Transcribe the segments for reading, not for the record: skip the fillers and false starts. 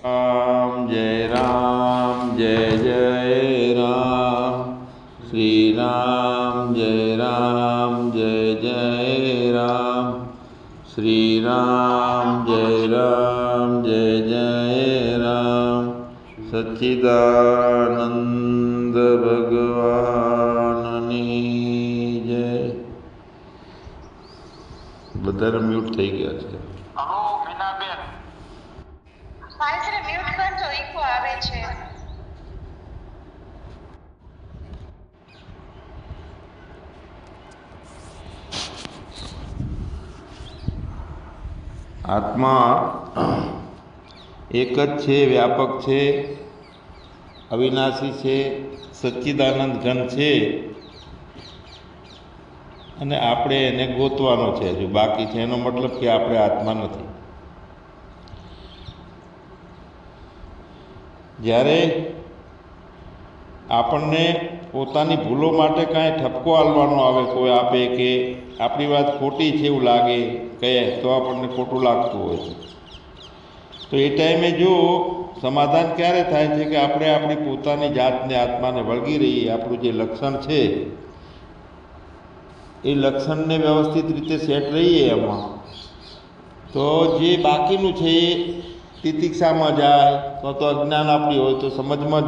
રામ જય જય રામ, શ્રી રામ જય જય રામ, શ્રી રામ જય જય રામ, સચ્ચિદાનંદ ભગવાનની જય. બધા મ્યુટ થઈ ગયા છે. આત્મા એક જ છે, વ્યાપક છે, અવિનાશી છે, સચ્ચિદાનંદ ઘન છે અને આપણે એને ગોતવાનો છે. હજુ બાકી છે. એનો મતલબ કે આપણે આત્મા નથી. જ્યારે આપણને પોતાની ભૂલો માટે કાંઈ ઠપકો આલવાનો આવે, કોઈ આપે કે આપણી વાત ખોટી છે એવું લાગે કહે તો આપણને ખોટું લાગતું હોય છે. તો એ ટાઈમે જો સમાધાન ક્યારે થાય છે કે આપણે આપણી પોતાની જાતને, આત્માને વળગી રહીએ. આપણું જે લક્ષણ છે એ લક્ષણને વ્યવસ્થિત રીતે સેટ રહીએ એમાં, તો જે બાકીનું છે એ તિતિક્ષામાં જાય, તો અજ્ઞાન આપણી હોય તો સમજમાં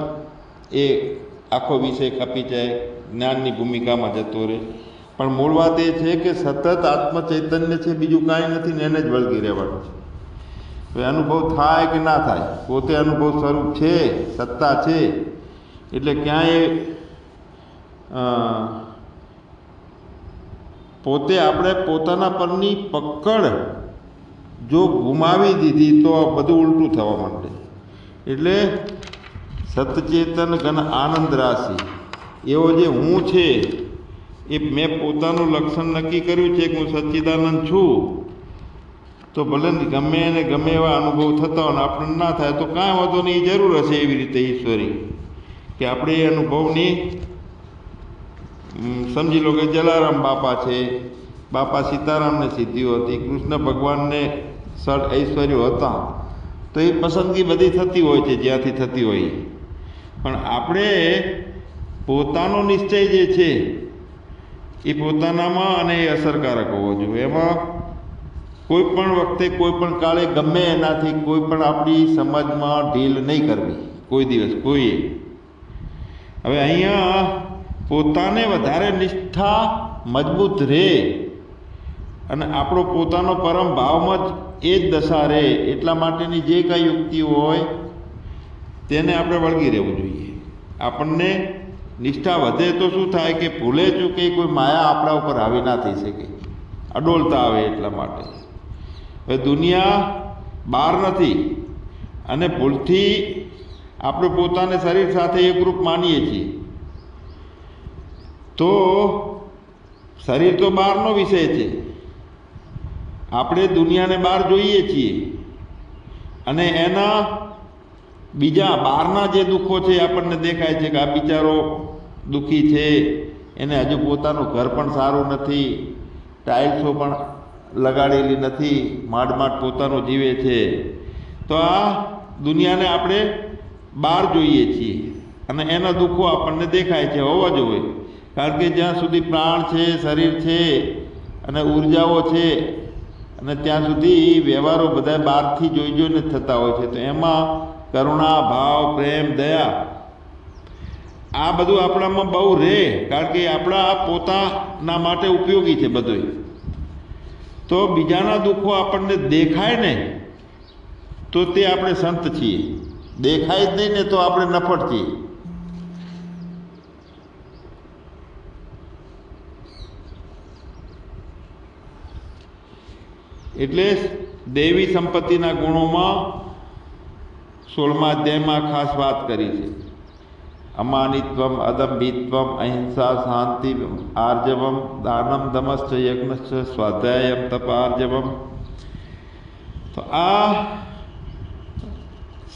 જ એ આખો વિષય ખપી જાય, જ્ઞાનની ભૂમિકામાં જતો રહે. પણ મૂળ વાત એ છે કે સતત આત્મચૈતન્ય છે, બીજું કાંઈ નથી ને એને જ વળગી રહેવાનું છે. તો અનુભવ થાય કે ના થાય, પોતે અનુભવ સ્વરૂપ છે, સત્તા છે. એટલે ક્યાંય પોતે આપણે પોતાના પરની પકડ જો ગુમાવી દીધી તો બધું ઉલટું થવા માંડે. એટલે સતચેતન ઘન આનંદ રાશિ એવો જે હું છે એ મેં પોતાનું લક્ષણ નક્કી કર્યું છે કે હું સચ્ચિદાનંદ છું. તો ભલે ગમે એને ગમે એવા અનુભવ થતા હોય ને આપણને ના થાય તો કાંઈ વાંધો નહીં, જરૂર હશે એવી રીતે ઈશ્વરી કે આપણે એ અનુભવની સમજી લો કે જલારામ બાપા છે, બાપા સીતારામને સિદ્ધિઓ હતી, કૃષ્ણ ભગવાનને ષડ ઐશ્વર્યો હતા. તો એ પસંદગી બધી થતી હોય છે જ્યાંથી થતી હોય. પણ આપણે પોતાનો નિશ્ચય જે છે એ પોતાનામાં અને એ અસરકારક હોવો જોઈએ. એમાં કોઈ પણ વખતે, કોઈ પણ કાળે ગમે એનાથી કોઈ પણ આપણી સમજમાં ઢીલ નહીં કરવી કોઈ દિવસ કોઈએ. હવે અહીંયા પોતાને વધારે નિષ્ઠા મજબૂત રહે અને આપણો પોતાનો પરમ ભાવમાં જ એ જ દશા રહે એટલા માટેની જે કાંઈ યુક્તિઓ હોય તેને આપણે વળગી રહેવું જોઈએ. આપણને નિષ્ઠા વધે તો શું થાય કે ભૂલે ચૂકે કોઈ માયા આપણા ઉપર હાવી ના થઈ શકે, અડોલતા આવે એટલા માટે. હવે દુનિયા બહાર નથી અને ભૂલથી આપણે પોતાને શરીર સાથે એકરૂપ માનીએ છીએ. તો શરીર તો બહારનો વિષય છે, આપણે દુનિયાને બહાર જોઈએ છીએ અને એના બીજા બહારના જે દુઃખો છે આપણને દેખાય છે કે આ બિચારો દુઃખી છે, એને હજુ પોતાનું ઘર પણ સારું નથી, ટાઇલ્સો પણ લગાડેલી નથી, માંડ માંડ પોતાનું જીવે છે. તો આ દુનિયાને આપણે બહાર જોઈએ છીએ અને એના દુઃખો આપણને દેખાય છે, હોવા જોઈએ. કારણ કે જ્યાં સુધી પ્રાણ છે, શરીર છે અને ઉર્જાઓ છે અને ત્યાં સુધી વ્યવહારો બધા બહારથી જોઈ જોઈને થતા હોય છે. તો એમાં કરુણા, ભાવ, પ્રેમ, દયા આ બધું આપણામાં બહુ રહે, કારણ કે આપણા પોતાના માટે ઉપયોગી છે બધું. તો બીજાના દુઃખો આપણને દેખાય ને તો તે આપણે સંત છીએ, દેખાય જ નહીં ને તો આપણે નફટ છીએ. એટલે દૈવી સંપત્તિના ગુણોમાં 16મા અધ્યાયમાં ખાસ વાત કરી છે. અમાનિત્વમ, અદંભિત્વમ, અહિંસા, શાંતિ, આર્જવમ, દાનમ, દમશ્ચ, યજ્ઞશ્ચ, સ્વાધ્યાયમ, તપ, આર્જવમ. તો આ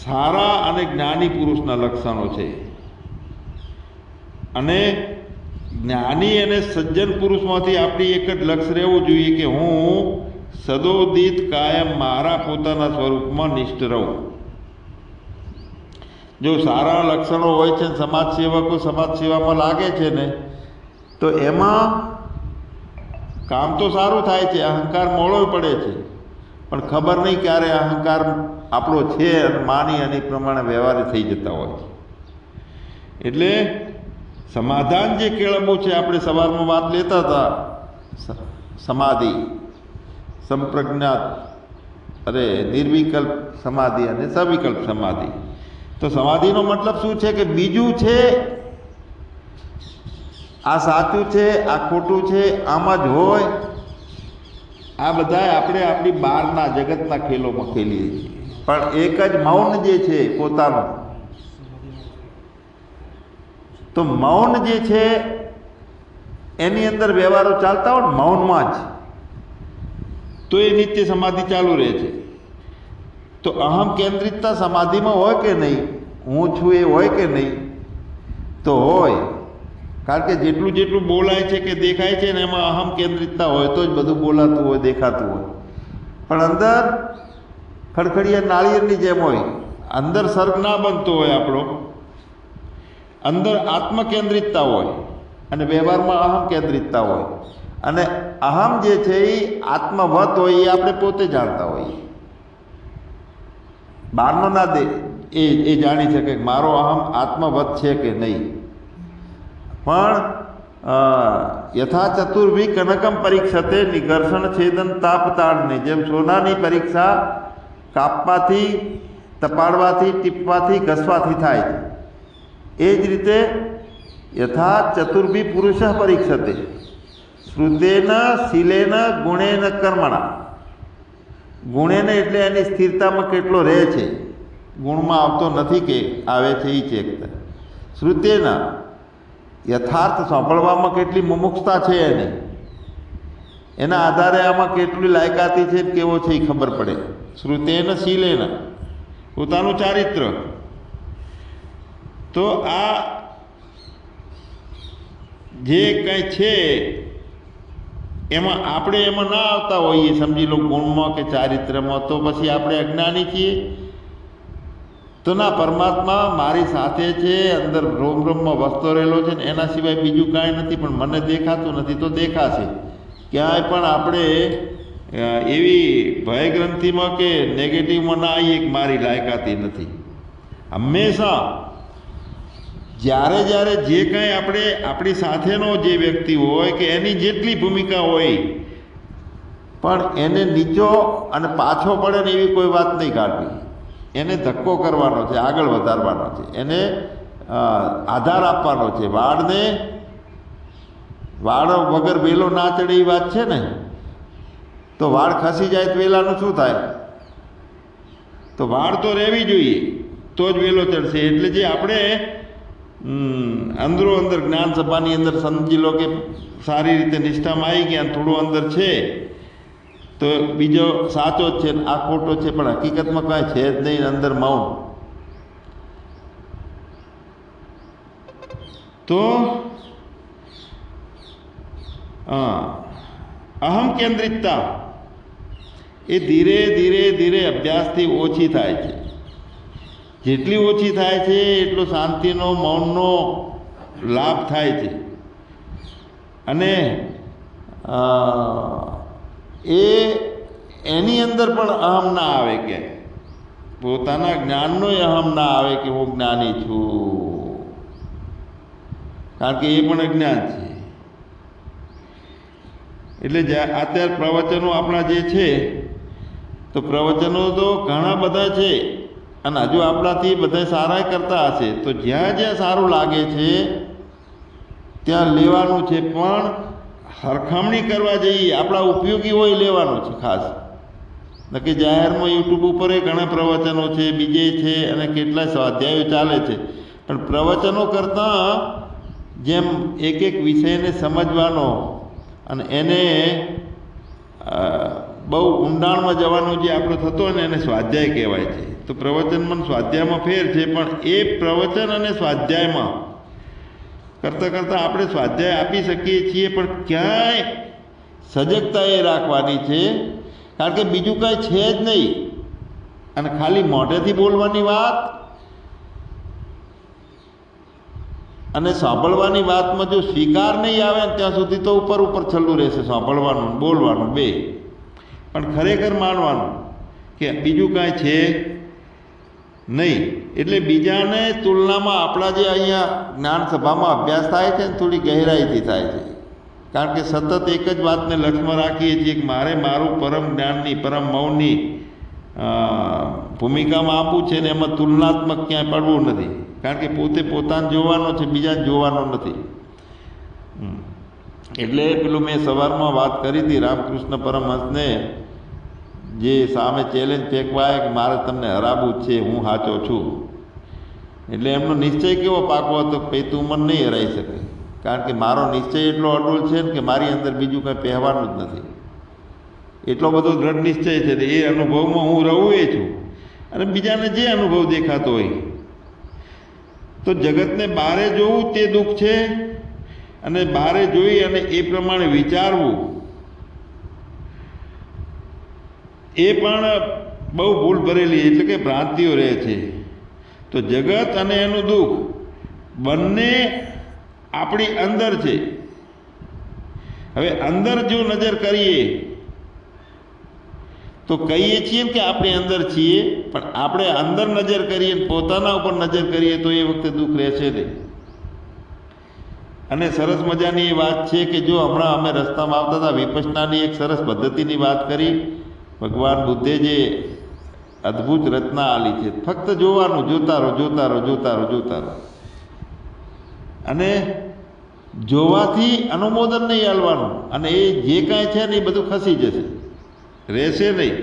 સારા અને જ્ઞાની પુરુષના લક્ષણો છે. અને જ્ઞાની અને સજ્જન પુરુષમાંથી આપણી એક જ લક્ષ્ય રહેવું જોઈએ કે હું સદોદિત કાયમ મારા પોતાના સ્વરૂપમાં નિષ્ઠ રહું. જો સારા લક્ષણો હોય છે, સમાજ સેવકો સમાજ સેવામાં લાગે છે ને, તો એમાં કામ તો સારું થાય છે, અહંકાર મોળો પડે છે, પણ ખબર નહીં ક્યારે અહંકાર આપણો છે માની અને એ પ્રમાણે વ્યવહાર થઈ જતા હોય છે. એટલે સમાધાન જે કેળવવું છે, આપણે સવારમાં વાત લેતા હતા, સમાધિ, સંપ્રજ્ઞાત, નિર્વિકલ્પ સમાધિ અને સવિકલ્પ સમાધિ. તો સમાધિનો મતલબ શું છે કે બીજું છે, આ સાચું છે, આ ખોટું છે, આમાં જ હોય. આ બધા આપણે આપણી બહારના જગતના ખેલોમાં ખેલીએ છીએ, પણ એક જ મૌન જે છે પોતાનું, તો મૌન જે છે એની અંદર વ્યવહારો ચાલતા હોય મૌનમાં જ, તો એ નિત્ય સમાધિ ચાલુ રહે છે. તો અહમ કેન્દ્રિતતા સમાધિમાં હોય કે નહીં, હું છું એ હોય કે નહીં, તો હોય. કારણ કે જેટલું જેટલું બોલાય છે કે દેખાય છે ને એમાં અહમ કેન્દ્રિતતા હોય તો જ બધું બોલાતું હોય, દેખાતું હોય. પણ અંદર ખડખડિયા નાળિયેરની જેમ હોય, અંદર સર્ગ ના બનતો હોય આપણો, અંદર આત્મ કેન્દ્રિતતા હોય અને વ્યવહારમાં અહમ કેન્દ્રિતતા હોય. અને અહમ જે છે એ આત્મવત હોય, એ આપણે પોતે જાણતા હોઈએ. બહારનો ના દે એ જાણી શકે કે મારો અહમ આત્મવત છે કે નહીં. પણ યથા ચતુર્ભી કનકમ પરીક્ષતે નિઘર્ષણ છેદન તાપ તાળની જેમ સોનાની પરીક્ષા કાપવાથી, તપાડવાથી, ટીપવાથી, ઘસવાથી થાય છે, એ જ રીતે યથા ચતુર્ભી પુરુષ પરીક્ષતે શ્રુતેન શીલેન ગુણેન કર્મણા. ગુણેન એટલે એની સ્થિરતામાં કેટલો રહે છે, ગુણમાં આવતો નથી કે આવે છે એ ચેક. શ્રુતેન યથાર્થ સાંભળવામાં કેટલી મુમુક્ષતા છે એની, એના આધારે આમાં કેટલી લાયકાતી છે, કેવો છે એ ખબર પડે. શ્રુતેન શીલેન પોતાનું ચારિત્ર. તો આ જે કંઈ છે એમાં આપણે એમાં ના આવતા હોઈએ, સમજી લો ગુણમાં કે ચારિત્રમાં, તો પછી આપણે અજ્ઞાની છીએ. તો ના, પરમાત્મા મારી સાથે છે, અંદર રોમ રોમમાં વસતો રહેલો છે ને એના સિવાય બીજું કાંઈ નથી, પણ મને દેખાતું નથી. તો દેખાશે. ક્યાંય પણ આપણે એવી ભય ગ્રંથિમાં કે નેગેટિવમાં ના આવીએ કે મારી લાયકાતી નથી. હંમેશા જ્યારે જ્યારે જે કંઈ આપણે આપણી સાથેનો જે વ્યક્તિ હોય કે એની જેટલી ભૂમિકા હોય, પણ એને નીચો અને પાછો પડે ને એવી કોઈ વાત નહીં કાઢવી. એને ધક્કો કરવાનો છે, આગળ વધારવાનો છે, એને આધાર આપવાનો છે. વાળ વગર વેલો ના ચડે એ વાત છે ને. તો વાળ ખસી જાય તો વેલાનું શું થાય? તો વાળ તો રહેવી જોઈએ તો જ વેલો ચડશે. એટલે જે આપણે અંદરો અંદર જ્ઞાન સભાની અંદર સમજી લો કે સારી રીતે નિષ્ઠામાં આવી ગયા, થોડું અંદર છે તો બીજો સાચો જ છે, આ ખોટો છે, પણ હકીકતમાં કાંઈ છે જ નહીં, અંદર મૌન. તો અહમ કેન્દ્રિતતા એ ધીરે ધીરે ધીરે અભ્યાસથી ઓછી થાય છે. જેટલી ઓછી થાય છે એટલો શાંતિનો, મૌનનો લાભ થાય છે. અને એની અંદર પણ અહમ ના આવે, કે પોતાના જ્ઞાનનોય અહમ ના આવે કે હું જ્ઞાની છું, કારણ કે એ પણ અજ્ઞાન છે. એટલે અત્યારે પ્રવચનો આપણા જે છે, તો પ્રવચનો તો ઘણા બધા છે અને હજુ આપણાથી બધા સારા કરતા હશે. તો જ્યાં જ્યાં સારું લાગે છે ત્યાં લેવાનું છે, પણ સરખામણી કરવા જઈએ આપણા ઉપયોગી હોય લેવાનું છે ખાસ. નક્કી જાહેરમાં યુટ્યુબ ઉપર ઘણા પ્રવચનો છે, બીજે છે, અને કેટલાય સ્વાધ્યાયો ચાલે છે. પણ પ્રવચનો કરતાં જેમ એક એક વિષયને સમજવાનો અને એને બહુ ઊંડાણમાં જવાનો જે આપણો થતો હોય ને એને સ્વાધ્યાય કહેવાય છે. તો પ્રવચનમાં સ્વાધ્યાયમાં ફેર છે, પણ એ પ્રવચન અને સ્વાધ્યાયમાં કરતાં કરતાં આપણે સ્વાધ્યાય આપી શકીએ છીએ, પણ ક્યાંય સજગતા એ રાખવાની છે, કારણ કે બીજું કાંઈ છે જ નહીં. અને ખાલી મોઢેથી બોલવાની વાત અને સાંભળવાની વાતમાં જો સ્વીકાર નહીં આવે ને ત્યાં સુધી તો ઉપર ઉપર છલ્લું રહેશે, સાંભળવાનું બોલવાનું બે, પણ ખરેખર માનવાનું કે બીજું કાંઈ છે નહીં. એટલે બીજાને તુલનામાં આપણા જે અહીંયા જ્ઞાન સભામાં અભ્યાસ થાય છે ને થોડી ગહેરાઈથી થાય છે, કારણ કે સતત એક જ વાતને લક્ષ્યમાં રાખીએ છીએ કે મારે મારું પરમ જ્ઞાનની પરમ મૌનની ભૂમિકામાં આપવું છે ને એમાં તુલનાત્મક ક્યાંય પડવું નથી, કારણ કે પોતે પોતાને જોવાનો છે, બીજાને જોવાનો નથી. એટલે પેલું મેં સવારમાં વાત કરી હતી રામકૃષ્ણ પરમહંસને જે સામે ચેલેન્જ ફેંકવાય કે મારે તમને હરાવવું જ છે, હું સાચો છું. એટલે એમનો નિશ્ચય કેવો પાકવો હતો કે ભાઈ તું મને નહીં હરાવી શકે, કારણ કે મારો નિશ્ચય એટલો અડૂળ છે ને કે મારી અંદર બીજું કંઈ પહેવાનું જ નથી, એટલો બધો દ્રઢ નિશ્ચય છે. એ અનુભવમાં હું રહું એ છું, અને બીજાને જે અનુભવ દેખાતો હોય. તો જગતને બારે જોવું તે દુઃખ છે, અને બારે જોઈ અને એ પ્રમાણે વિચારવું એ પણ બહુ ભૂલ ભરેલી, એટલે કે ભ્રાંતિઓ રહે છે. તો જગત અને એનું દુઃખ બંને આપણી અંદર છે. હવે અંદર જો નજર કરીએ તો કહીએ છીએ કે આપણે અંદર છીએ, પણ આપણે અંદર નજર કરીએ, પોતાના ઉપર નજર કરીએ તો એ વખતે દુઃખ રહેશે નહીં. અને સરસ મજાની એ વાત છે કે જો હમણાં અમે રસ્તામાં આવતા હતા, વિપස්සનાની એક સરસ પદ્ધતિની વાત કરી. ભગવાન બુદ્ધે જે અદ્ભુત રચના આલી છે, ફક્ત જોવાનું, જોતા રહો જોતા રહો જોતા રહો જોતા રહો, અને જોવાથી અનુમોદન નહીં આલવાનું, અને એ જે કાંઈ છે ને એ બધું ખસી જશે, રહેશે નહીં.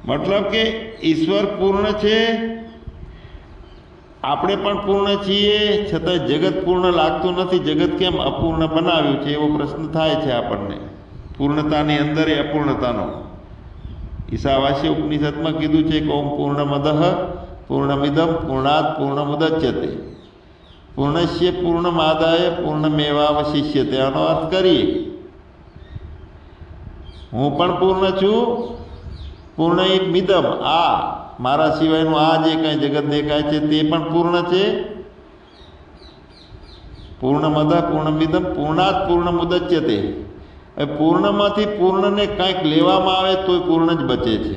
મતલબ કે ઈશ્વર પૂર્ણ છે, આપણે પણ પૂર્ણ છીએ, છતાં જગત પૂર્ણ લાગતું નથી. જગત કેમ અપૂર્ણ બનાવ્યું છે એવો પ્રશ્ન થાય છે આપણને. પૂર્ણતાની અંદર એ અપૂર્ણતાનો. ઈશાવાસ્ય ઉપનિષદમાં કીધું છે કે ઓમ પૂર્ણમદઃ પૂર્ણમિદં પૂર્ણાત પૂર્ણમુદચ્યતે પૂર્ણસ્ય પૂર્ણમાદાય પૂર્ણમેવાવશિષ્યતે. આનો અર્થ કરીએ, હું પણ પૂર્ણ છું, પૂર્ણમિદં આ મારા સિવાયનું આ જે કાંઈ જગત દેખાય છે તે પણ પૂર્ણ છે. પૂર્ણમદ પૂર્ણમિદં પૂર્ણાત પૂર્ણમુદચ્યતે. પૂર્ણમાંથી પૂર્ણને કાંઈક લેવામાં આવે તોય પૂર્ણ જ બચે છે.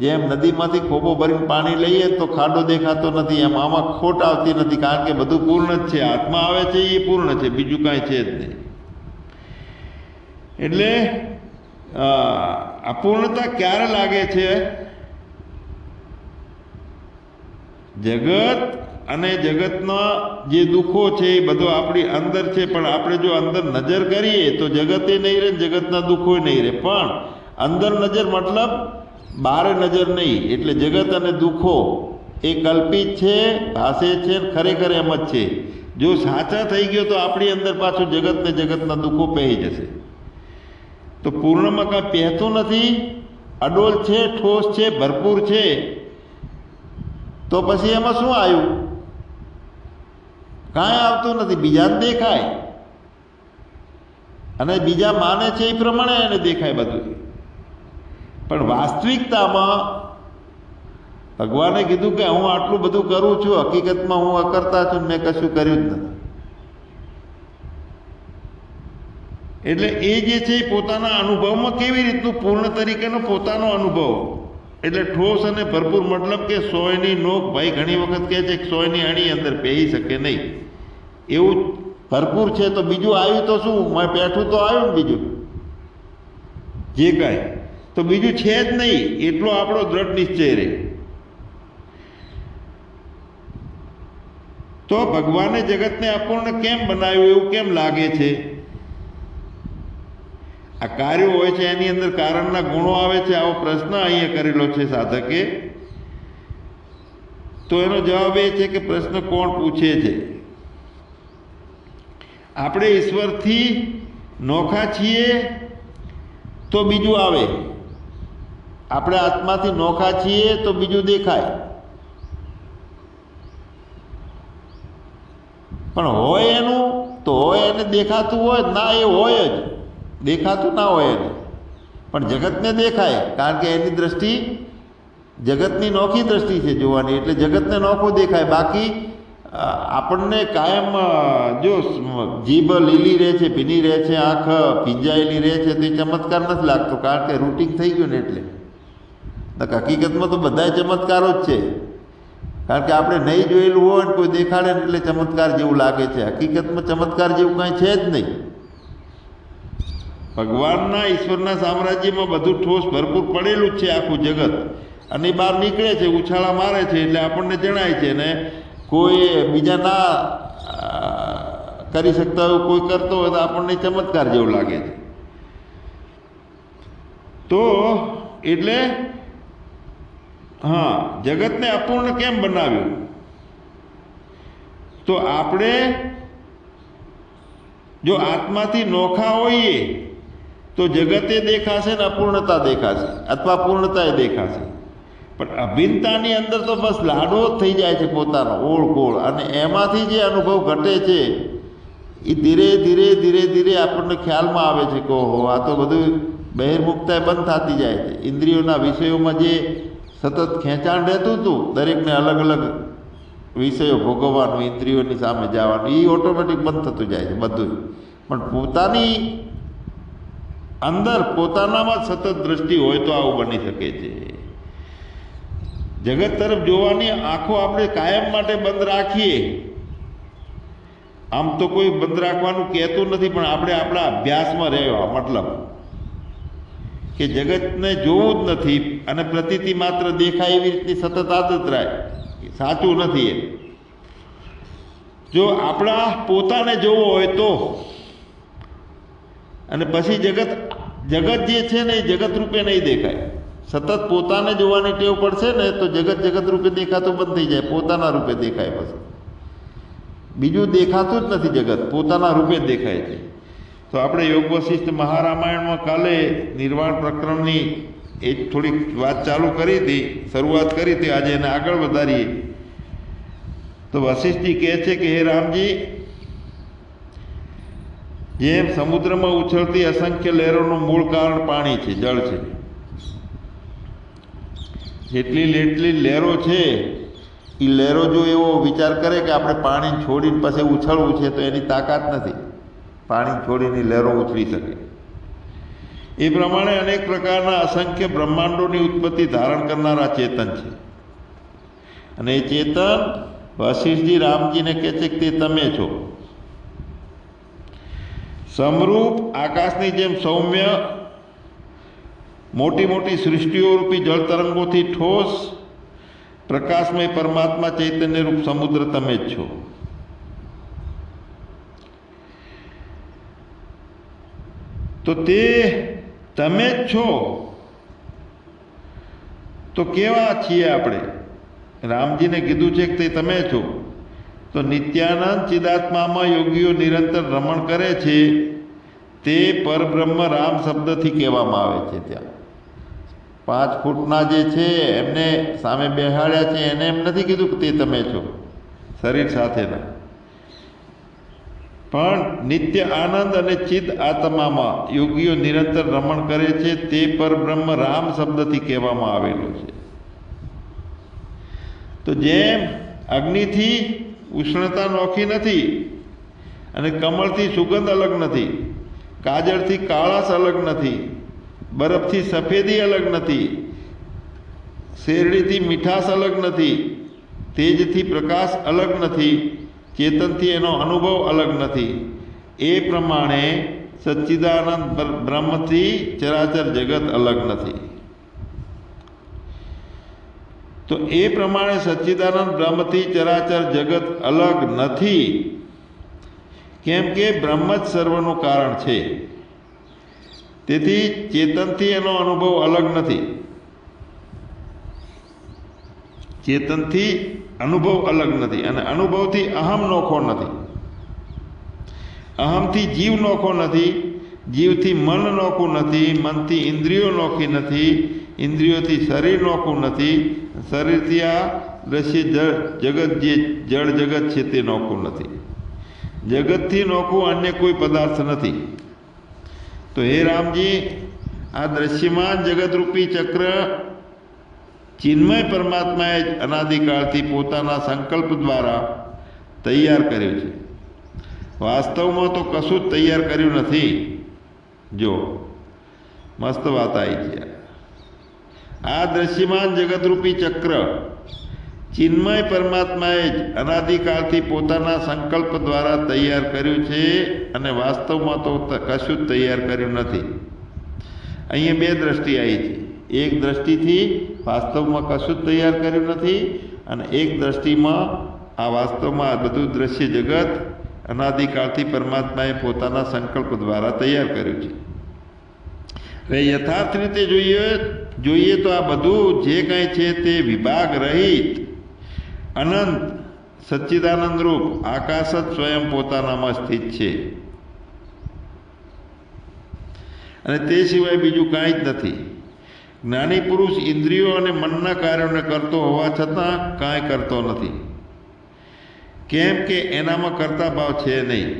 જેમ નદીમાંથી ખોબો ભરીને પાણી લઈએ તો ખાડો દેખાતો નથી, એમ આમાં ખોટ આવતી નથી, કારણ કે બધું પૂર્ણ જ છે. હાથમાં આવે છે એ પૂર્ણ છે, બીજું કાંઈ છે જ નહીં. એટલે અપૂર્ણતા ક્યારે લાગે છે? જગત અને જગતના જે દુઃખો છે એ બધો આપણી અંદર છે, પણ આપણે જો અંદર નજર કરીએ તો જગતે નહીં રહે, જગતના દુઃખો નહીં રહે. પણ અંદર નજર મતલબ બહાર નજર નહીં. એટલે જગત અને દુઃખો એ કલ્પિત છે, ભાષે છે, ખરેખર એમ જ છે. જો સાચા થઈ ગયો તો આપણી અંદર પાછું જગત ને જગતના દુઃખો પહેરી જશે. તો પૂર્ણમાં કાંઈ પહેતું નથી, અડોલ છે, ઠોસ છે, ભરપૂર છે. તો પછી એમાં શું આવ્યું? કાંઈ આવતું નથી, બીજાને દેખાય, અને બીજા માને છે એ પ્રમાણે એને દેખાય બધું. પણ વાસ્તવિકતામાં ભગવાને કીધું કે હું આટલું બધું કરું છું, હકીકતમાં હું અકર્તા છું, મેં કશું કર્યું જ નથી. એટલે એ જે છે એ પોતાના અનુભવમાં કેવી રીતનું પૂર્ણ તરીકેનો પોતાનો અનુભવ, એટલે ઠોસ અને ભરપૂર. મતલબ કે સોયની નોક, ભાઈ ઘણી વખત કહે છે કે સોયની અણી અંદર પહેરી શકે નહીં, એવું ભરપૂર છે. તો બીજું આવ્યું તો શું? મેં પેઠું તો આવ્યું ને બીજું જે કાંઈ, તો બીજું છે જ નહીં, એટલો આપણો દ્રઢ નિશ્ચય રહે. તો ભગવાને જગતને અપૂર્ણ કેમ બનાવ્યું એવું કેમ લાગે છે? આ કાર્યો હોય છે એની અંદર કારણના ગુણો આવે છે, આવો પ્રશ્ન અહીંયા કરેલો છે સાધકે. તો એનો જવાબ એ છે કે પ્રશ્ન કોણ પૂછે છે? આપણે ઈશ્વરથી નોખા છીએ તો બીજું આવે, આપણે આત્માથી નોખા છીએ તો બીજું દેખાય. પણ હોય એનું તો હોય, એને દેખાતું હોય ના, એ હોય જ, દેખાતું ના હોય એને, પણ જગતને દેખાય, કારણ કે એની દ્રષ્ટિ જગતની નોખી દ્રષ્ટિ છે જોવાની, એટલે જગતને નોખું દેખાય. બાકી આપણને કાયમ જો જીભ લીલી રહે છે, ભીની રહે છે, આંખ ભીંજાયેલી રહે છે, તો એ ચમત્કાર નથી લાગતો, કારણ કે રૂટિંગ થઈ ગયું ને. એટલે હકીકતમાં તો બધા ચમત્કારો જ છે, કારણ કે આપણે નહીં જોયેલું હોય ને કોઈ દેખાડે ને એટલે ચમત્કાર જેવું લાગે છે. હકીકતમાં ચમત્કાર જેવું કાંઈ છે જ નહીં. ભગવાનના ઈશ્વરના સામ્રાજ્યમાં બધું ઠોસ ભરપૂર પડેલું જ છે આખું જગત, અને બહાર નીકળે છે, ઉછાળા મારે છે, એટલે આપણને જણાય છે. ને કોઈ બીજા ના કરી શકતા હોય, કોઈ કરતો હોય તો આપણને ચમત્કાર જેવું લાગે છે. તો એટલે હા, જગતને અપૂર્ણ કેમ બનાવ્યું? તો આપણે જો આત્માથી નોખા હોઈએ તો જગતે દેખાશે ને અપૂર્ણતા દેખાશે, અથવા પૂર્ણતા દેખાશે. પણ અભિન્નતાની અંદર તો બસ લાડવો જ થઈ જાય છે પોતાનો ઓળખોળ, અને એમાંથી જે અનુભવ ઘટે છે એ ધીરે ધીરે ધીરે ધીરે આપણને ખ્યાલમાં આવે છે કે ઓહો, આ તો બધું બહિર્મુખતા બંધ થતી જાય છે. ઇન્દ્રિયોના વિષયોમાં જે સતત ખેંચાણ રહેતું હતું, દરેકને અલગ અલગ વિષયો ભોગવવાનું, ઇન્દ્રિયોની સામે જવાનું, એ ઓટોમેટિક બંધ થતું જાય છે બધું. પણ પોતાની અંદર પોતાનામાં સતત દ્રષ્ટિ હોય તો આવું બની શકે છે. જગત તરફ જોવાની આંખો આપણે કાયમ માટે બંધ રાખીએ, આમ તો કોઈ બંધ રાખવાનું કહેતું નથી, પણ આપણે આપણા અભ્યાસમાં રહેવા, મતલબ કે જગતને જોવું જ નથી અને પ્રતીતિ માત્ર દેખાય એવી રીતની સતત આદત રહે, સાચું નથી. એ જો આપણા પોતાને જોવો હોય તો, અને પછી જગત જે છે ને એ જગત રૂપે નહીં દેખાય. સતત પોતાને જોવાની ટેવ પડશે ને તો જગત જગત રૂપે દેખાતું બંધ થઈ જાય, પોતાના રૂપે દેખાય. પછી બીજું દેખાતું જ નથી, જગત પોતાના રૂપે જ દેખાય છે. તો આપણે યોગ વશિષ્ઠ મહારામાયણમાં કાલે નિર્વાણ પ્રકરણની એ થોડીક વાત ચાલુ કરી હતી, શરૂઆત કરી હતી, આજે એને આગળ વધારીએ. તો વશિષ્ઠજી કહે છે કે હે રામજી, જેમ સમુદ્રમાં ઉછળતી અસંખ્ય લહેરોનું મૂળ કારણ પાણી છે, જળ છે, જેટલી લહેરો છે એ લહેરો જો એવો વિચાર કરે કે આપણે પાણી છોડીને પછી ઉછળવું છે તો એની તાકાત નથી, પાણી છોડીને લહેરો ઉછળી શકે. એ પ્રમાણે અનેક પ્રકારના અસંખ્ય બ્રહ્માંડોની ઉત્પત્તિ ધારણ કરનારા ચેતન છે. અને એ ચેતન વશિષ્ઠજી રામજીને કહે છે કે તે તમે છો. સમરૂપ આકાશની જેમ સૌમ્ય મોટી મોટી સૃષ્ટિઓ રૂપી જળ તરંગોથી ઠોસ પ્રકાશમય પરમાત્મા ચૈતન્ય રૂપ સમુદ્ર તમે જ છો. તો તે તમે જ છો તો કેવા છીએ આપણે? રામજીને કીધું છે કે તે તમે છો. તો નિત્યાનંદ ચિદાત્મામાં યોગીઓ નિરંતર રમણ કરે છે તે પરબ્રહ્મ રામ શબ્દથી કહેવામાં આવે છે. ત્યાં 5 ફૂટના જે છે એમને સામે બેહાડ્યા છે, એને એમ નથી કીધું કે તે તમે છો શરીર સાથેના, પણ નિત્ય આનંદ અને ચિદ આત્મામાં યોગીઓ નિરંતર રમણ કરે છે તે પરબ્રહ્મ રામ શબ્દથી કહેવામાં આવેલું છે. તો જેમ અગ્નિથી ઉષ્ણતા નોખી નથી, અને કમળથી સુગંધ અલગ નથી, કાજળથી કાળાશ અલગ નથી, બરફથી સફેદી અલગ નથી, શેરડીથી મીઠાશ અલગ નથી, તેજથી પ્રકાશ અલગ નથી, ચેતનથી એનો અનુભવ અલગ નથી, એ પ્રમાણે સચ્ચિદાનંદ બ્રહ્મથી ચરાચર જગત અલગ નથી. તો એ પ્રમાણે સચ્ચિદાનંદ બ્રહ્મથી ચરાચર જગત અલગ નથી, કેમ કે બ્રહ્મ જ સર્વનું કારણ છે. તેથી ચેતનથી એનો અનુભવ અલગ નથી, ચેતનથી અનુભવ અલગ નથી, અને અનુભવથી અહમ નોખો નથી, અહમથી જીવ નોખો નથી, જીવથી મન નોખું નથી, મનથી ઇન્દ્રિયો નોખી નથી, ઇન્દ્રિયોથી શરીર નોખું નથી, શરીરથી આ દ્રશ્ય જગત જે જળ જગત છે તે નોખું નથી. જગતથી નોખું અન્ય કોઈ પદાર્થ નથી. તો હે રામજી, આ દ્રશ્યમાન જગતરૂપી ચક્ર ચિન્મય પરમાત્માએ જ અનાદિકાળથી પોતાના સંકલ્પ દ્વારા તૈયાર કર્યું છે. વાસ્તવમાં તો કશું જ તૈયાર કર્યું નથી. જો મસ્ત વાત આવી છે. આ દ્રશ્યમાન જગતરૂપી ચક્ર ચિન્મય પરમાત્માએ જ અનાદિકાળથી પોતાના સંકલ્પ દ્વારા તૈયાર કર્યું છે અને વાસ્તવમાં તો કશું જ તૈયાર કર્યું નથી. અહીંયા બે દ્રષ્ટિ આવી છે. એક દ્રષ્ટિથી વાસ્તવમાં કશું જ તૈયાર કર્યું નથી અને એક દ્રષ્ટિમાં આ વાસ્તવમાં આ બધું દ્રશ્ય જગત અનાદિકાળથી પરમાત્માએ પોતાના સંકલ્પ દ્વારા તૈયાર કર્યું છે. હવે યથાર્થ રીતે જોઈએ તો આ બધું જે કંઈ છે તે વિભાગ રહિત અનંત સચ્ચિદાનંદ રૂપ આકાશ જ સ્વયં પોતાનામાં સ્થિત છે અને તે સિવાય બીજું કાંઈ જ નથી. જ્ઞાની પુરુષ ઇન્દ્રિયો અને મનના કાર્યોને કરતો હોવા છતાં કાંઈ કરતો નથી, કેમ કે એનામાં કરતા ભાવ છે નહીં.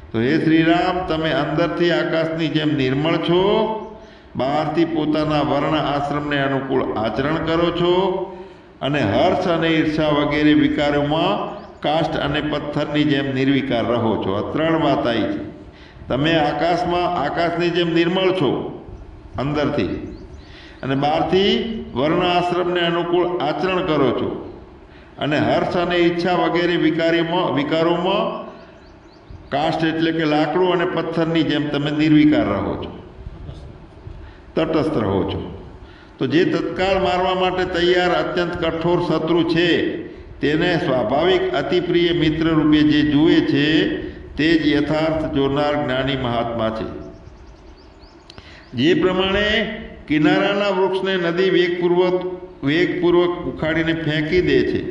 તો હે શ્રીરામ, તમે અંદરથી આકાશની જેમ નિર્મળ છો, બહારથી પોતાના વર્ણ આશ્રમને અનુકૂળ આચરણ કરો છો અને હર્ષ અને ઈર્ષા વગેરે વિકારોમાં કાષ્ઠ અને પથ્થરની જેમ નિર્વિકાર રહો છો. આ ત્રણ વાત આવી છે. તમે આકાશની જેમ નિર્મળ છો અંદરથી અને બહારથી વર્ણ આશ્રમને અનુકૂળ આચરણ કરો છો અને હર્ષ અને ઈચ્છા વગેરે વિકારોમાં કાષ્ઠ એટલે કે લાકડું અને પથ્થરની જેમ તમે નિર્વિકાર રહો છો, તટસ્થ રહો છો. તો જે તત્કાળ મારવા માટે તૈયાર અત્યંત કઠોર શત્રુ છે તેને સ્વાભાવિક અતિપ્રિય મિત્ર રૂપે જે જુએ છે તે જ યથાર્થ જોનાર જ્ઞાની મહાત્મા છે. જે પ્રમાણે કિનારાના વૃક્ષને નદી વેગપૂર્વક ઉખાડીને ફેંકી દે છે,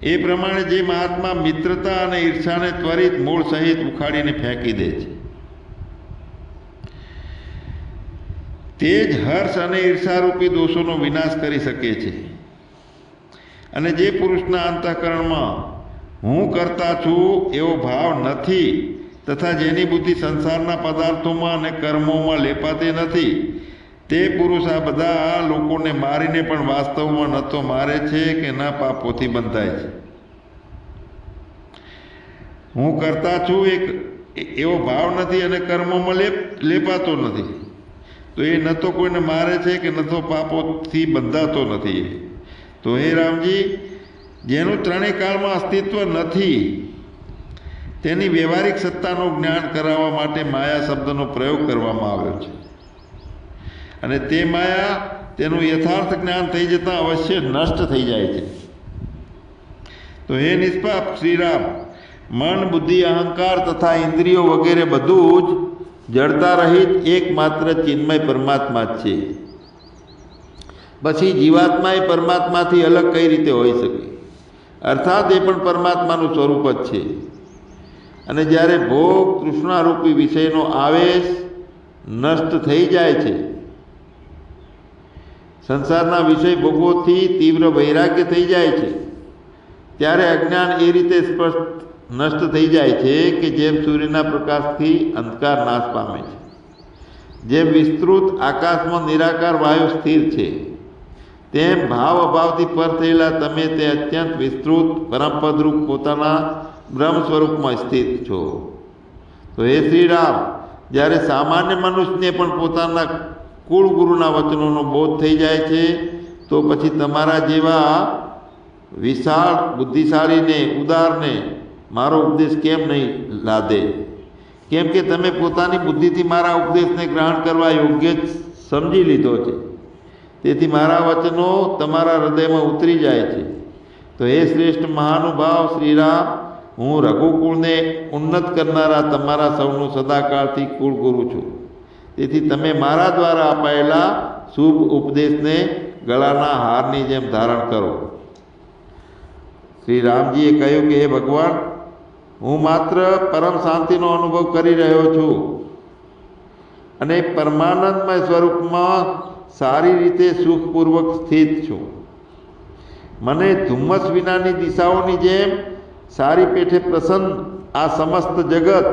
એ પ્રમાણે જે મહાત્મા મિત્રતા અને ઈર્ષાને ત્વરિત મૂળ સહિત ઉખાડીને ફેંકી દે છે, તે જ હર્ષ અને ઈર્ષારૂપી દોષોનો વિનાશ કરી શકે છે. અને જે પુરુષના અંતઃકરણમાં હું કરતા છું એવો ભાવ નથી તથા જેની બુદ્ધિ સંસારના પદાર્થોમાં અને કર્મોમાં લેપાતી નથી, તે પુરુષ આ બધા લોકોને મારીને પણ વાસ્તવમાં ન તો મારે છે કે ન પાપોથી બંધાય છે. હું કરતા છું એવો ભાવ નથી અને કર્મોમાં લેપાતો નથી, તો એ ન તો કોઈને મારે છે કે ન તો પાપોથી બંધાતો નથી. તો હે રામજી, જેનું ત્રણેય કાળમાં અસ્તિત્વ નથી તેની વ્યવહારિક સત્તાનું જ્ઞાન કરાવવા માટે માયા શબ્દનો પ્રયોગ કરવામાં આવ્યો છે અને તે માયા તેનું યથાર્થ જ્ઞાન થઈ જતાં અવશ્ય નષ્ટ થઈ જાય છે. તો હે નિષ્પાપ શ્રીરામ, મન, બુદ્ધિ, અહંકાર તથા ઇન્દ્રિયો વગેરે બધું જ જડતા રહિત એકમાત્ર ચિન્મય પરમાત્મા જ છે. પછી જીવાત્મા એ પરમાત્માથી અલગ કઈ રીતે હોઈ શકે? અર્થાત એ પણ પરમાત્માનું સ્વરૂપ જ છે. અને જ્યારે ભોગ તૃષ્ણારૂપી વિષયનો આવેશ નષ્ટ થઈ જાય છે, સંસારના વિષય ભોગોથી તીવ્ર વૈરાગ્ય થઈ જાય છે, ત્યારે અજ્ઞાન એ રીતે સ્પષ્ટ નષ્ટ થઈ જાય છે કે જેમ સૂર્યના પ્રકાશથી અંધકાર નાશ પામે છે, જેમ વિસ્તૃત આકાશમાં નિરાકાર વાયુ સ્થિર છે, તેમ ભાવ અભાવથી પર થયેલા તમે તે અત્યંત વિસ્તૃત પરમપદરૂપ પોતાના બ્રહ્મ સ્વરૂપમાં સ્થિત છો. તો હે શ્રીરામ, જ્યારે સામાન્ય મનુષ્યને પણ પોતાના કુળ ગુરુના વચનોનો બોધ થઈ જાય છે, તો પછી તમારા જેવા વિશાળ બુદ્ધિશાળીને, ઉદારને મારો ઉપદેશ કેમ નહીં લાદે? કેમ કે તમે પોતાની બુદ્ધિથી મારા ઉપદેશને ગ્રહણ કરવા યોગ્ય જ સમજી લીધો છે. તેથી મારા વચનો તમારા હૃદયમાં ઉતરી જાય છે. તો હે શ્રેષ્ઠ મહાનુભાવ શ્રીરામ, હું રઘુકુળને ઉન્નત કરનારા તમારા સૌનું સદાકાળથી કુળગુરુ છું. તેથી તમે મારા દ્વારા અપાયેલા શુભ ઉપદેશને ગળાના હારની જેમ ધારણ કરો. શ્રી રામજીએ કહ્યું કે હે ભગવાન, હું માત્ર પરમ શાંતિનો અનુભવ કરી રહ્યો છું અને પરમાનંદમય સ્વરૂપમાં સારી રીતે સુખપૂર્વક સ્થિત છું. મને ધુમ્મસ વિનાની દિશાઓની જેમ સારી પેઠે પ્રસન્ન આ સમસ્ત જગત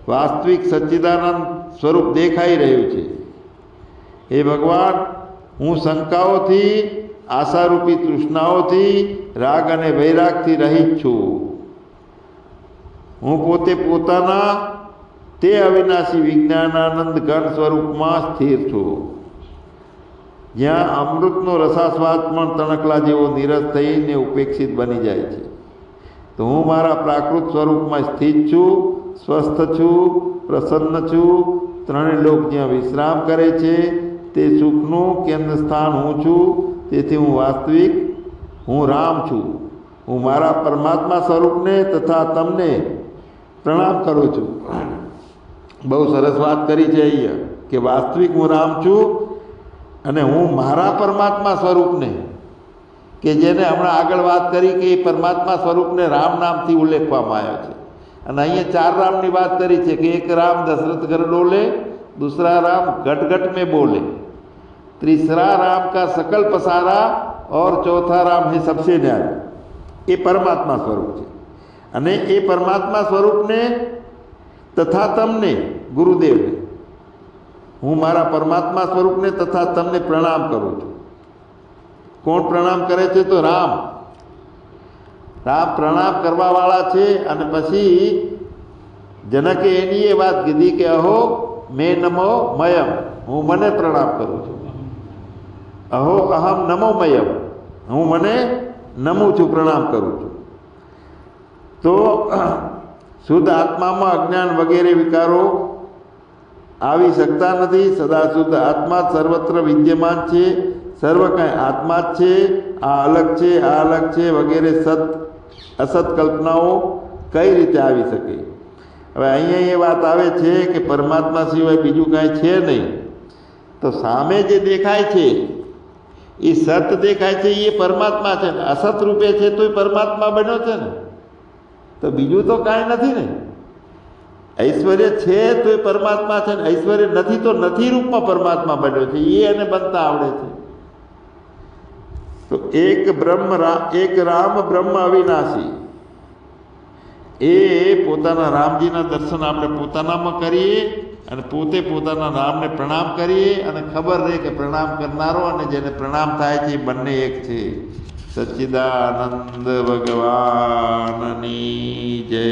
વાસ્તવિક સચ્ચિદાનંદ સ્વરૂપ દેખાઈ રહ્યું છે. હે ભગવાન, હું શંકાઓથી, આશારૂપી તૃષ્ણાઓથી, રાગ અને વૈરાગથી રહિત છું. હું પોતે પોતાના તે અવિનાશી વિજ્ઞાનાનંદ ઘન સ્વરૂપમાં સ્થિર છું, જ્યાં અમૃતનો રસાસ્વાદ પણ તણકલા જેવો નીરસ થઈને ઉપેક્ષિત બની જાય છે. તો હું મારા પ્રાકૃત સ્વરૂપમાં સ્થિત છું, સ્વસ્થ છું, પ્રસન્ન છું. ત્રણેય લોક જ્યાં વિશ્રામ કરે છે તે સુખનું કેન્દ્ર સ્થાન હું છું. તેથી હું વાસ્તવિક, હું રામ છું. હું મારા પરમાત્મા સ્વરૂપને તથા તમને પ્રણામ કરું છું. બહુ સરસ વાત કરી છે અહીંયા કે વાસ્તવિક હું રામ છું અને હું મારા પરમાત્મા સ્વરૂપને, કે જેને હમણાં આગળ વાત કરી કે એ પરમાત્મા સ્વરૂપને રામ નામથી ઉલ્લેખવામાં આવ્યો છે. અને અહીંયા 4 રામની વાત કરી છે કે એક રામ દશરથ ઘર ડોલે, दूसरा राम घट घट में बोले, तीसरा राम का सकल पसारा और चौथा राम है सबसे न्यारा. એ પરમાત્મા સ્વરૂપ છે. અને એ પરમાત્મા સ્વરૂપને તથા તમને, ગુરુદેવને, હું મારા પરમાત્મા સ્વરૂપને તથા તમને પ્રણામ કરું છું. કોણ પ્રણામ કરે છે? તો રામ. રામ પ્રણામ કરવાવાળા છે. અને પછી જનકે એની એ વાત કીધી કે અહો મેં નમો મયમ, હું મને પ્રણામ કરું છું. અહો અહમ નમો મયમ, હું મને નમું છું, પ્રણામ કરું છું. તો શુદ્ધ આત્મામાં અજ્ઞાન વગેરે વિકારો આવી શકતા નથી. સદા શુદ્ધ આત્મા સર્વત્ર વિદ્યમાન છે. સર્વ કાંઈ આત્મા જ છે. આ અલગ છે, આ અલગ છે વગેરે અસત કલ્પનાઓ કઈ રીતે આવી શકે? હવે અહીંયા એ વાત આવે છે કે પરમાત્મા સિવાય બીજું કાંઈ છે નહીં. તો સામે જે દેખાય છે એ સત દેખાય છે, એ પરમાત્મા છે. અસત રૂપે છે તો એ પરમાત્મા બન્યો છે ને. તો બીજું તો કાંઈ નથી ને. ઐશ્વર્ય છે તો એ પરમાત્મા છે ને. ઐશ્વર્ય નથી તો નથી રૂપમાં પરમાત્મા બન્યો છે. એ એને બનતા આવડે છે. તો એક રામ બ્રહ્મ અવિનાશી. એ પોતાના રામજીના દર્શન આપણે પોતાનામાં કરીએ અને પોતે પોતાના રામને પ્રણામ કરીએ અને ખબર રહે કે પ્રણામ કરનારો અને જેને પ્રણામ થાય છે એ બંને એક છે. સચ્ચિદાનંદ ભગવાનની જય.